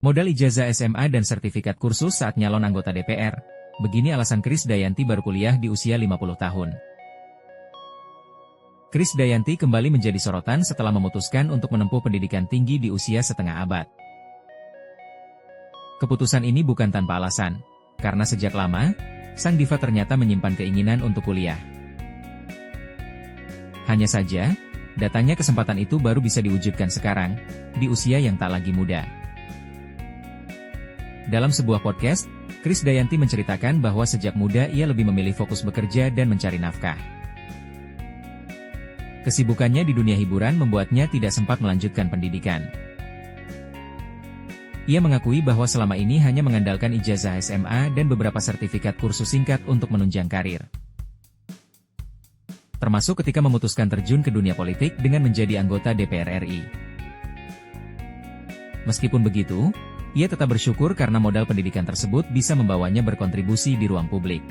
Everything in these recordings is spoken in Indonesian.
Modal ijazah SMA dan sertifikat kursus saat nyalon anggota DPR. Begini alasan Krisdayanti baru kuliah di usia 50 tahun. Krisdayanti kembali menjadi sorotan setelah memutuskan untuk menempuh pendidikan tinggi di usia setengah abad. Keputusan ini bukan tanpa alasan, karena sejak lama, sang diva ternyata menyimpan keinginan untuk kuliah. Hanya saja, datangnya kesempatan itu baru bisa diwujudkan sekarang, di usia yang tak lagi muda. Dalam sebuah podcast, Krisdayanti menceritakan bahwa sejak muda ia lebih memilih fokus bekerja dan mencari nafkah. Kesibukannya di dunia hiburan membuatnya tidak sempat melanjutkan pendidikan. Ia mengakui bahwa selama ini hanya mengandalkan ijazah SMA dan beberapa sertifikat kursus singkat untuk menunjang karir. Termasuk ketika memutuskan terjun ke dunia politik dengan menjadi anggota DPR RI. Meskipun begitu, ia tetap bersyukur karena modal pendidikan tersebut bisa membawanya berkontribusi di ruang publik.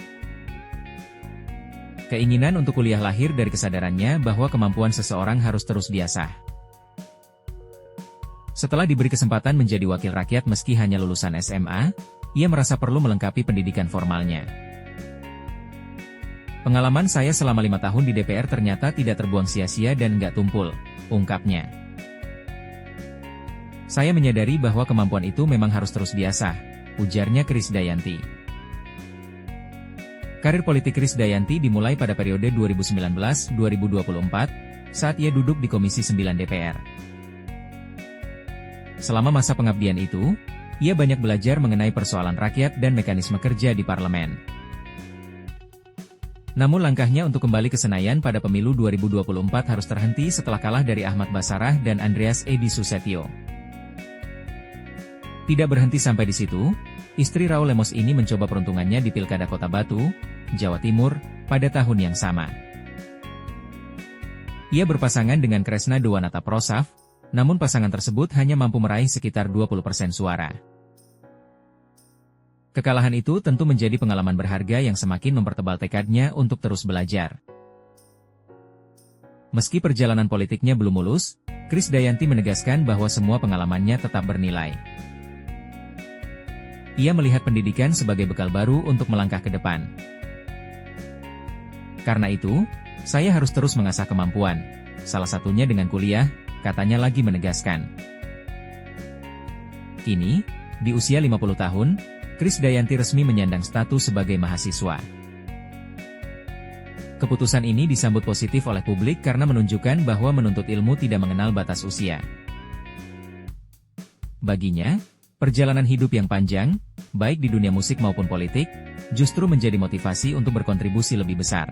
Keinginan untuk kuliah lahir dari kesadarannya bahwa kemampuan seseorang harus terus diasah. Setelah diberi kesempatan menjadi wakil rakyat meski hanya lulusan SMA, ia merasa perlu melengkapi pendidikan formalnya. Pengalaman saya selama 5 tahun di DPR ternyata tidak terbuang sia-sia dan nggak tumpul, ungkapnya. Saya menyadari bahwa kemampuan itu memang harus terus diasah, ujarnya Krisdayanti. Karir politik Krisdayanti dimulai pada periode 2019-2024, saat ia duduk di Komisi 9 DPR. Selama masa pengabdian itu, ia banyak belajar mengenai persoalan rakyat dan mekanisme kerja di parlemen. Namun langkahnya untuk kembali ke Senayan pada pemilu 2024 harus terhenti setelah kalah dari Ahmad Basarah dan Andreas Edi Susetio. Tidak berhenti sampai di situ, istri Raul Lemos ini mencoba peruntungannya di Pilkada Kota Batu, Jawa Timur, pada tahun yang sama. Ia berpasangan dengan Kresna Dewanata Prosaf, namun pasangan tersebut hanya mampu meraih sekitar 20% suara. Kekalahan itu tentu menjadi pengalaman berharga yang semakin mempertebal tekadnya untuk terus belajar. Meski perjalanan politiknya belum mulus, Krisdayanti menegaskan bahwa semua pengalamannya tetap bernilai. Ia melihat pendidikan sebagai bekal baru untuk melangkah ke depan. Karena itu, saya harus terus mengasah kemampuan, salah satunya dengan kuliah, katanya lagi menegaskan. Kini, di usia 50 tahun, Krisdayanti resmi menyandang status sebagai mahasiswa. Keputusan ini disambut positif oleh publik karena menunjukkan bahwa menuntut ilmu tidak mengenal batas usia. Baginya, perjalanan hidup yang panjang, baik di dunia musik maupun politik, justru menjadi motivasi untuk berkontribusi lebih besar.